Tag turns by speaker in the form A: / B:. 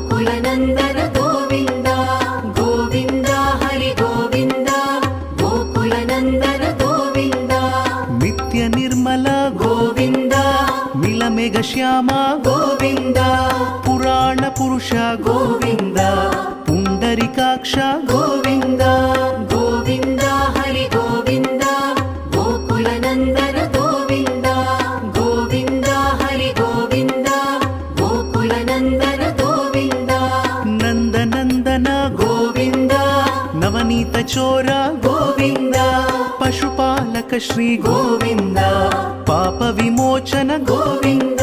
A: गोकुलनन्दन गोविन्द गोविन्द हरि गोविन्द गोकुलनन्दन गोविन्द
B: नित्य निर्मल
A: गोविन्द
B: मिलमेघ श्याम
A: गोविन्द
B: पुराण पुरुष
A: गोविन्द
B: पुण्डरीकाक्ष
A: गोविन्द गोविन्द हरि गोविन्द गोकुलनन्दन गोविन्द गोविन्द हरि गोविन्द गोकुलनन्दन गोविन्द
B: नन्दनन्दन
A: गोविन्द
B: नवनीत चोर
A: गोविन्द
B: पशुपालक श्री
A: गोविन्द
B: पाप विमोचन
A: गोविन्द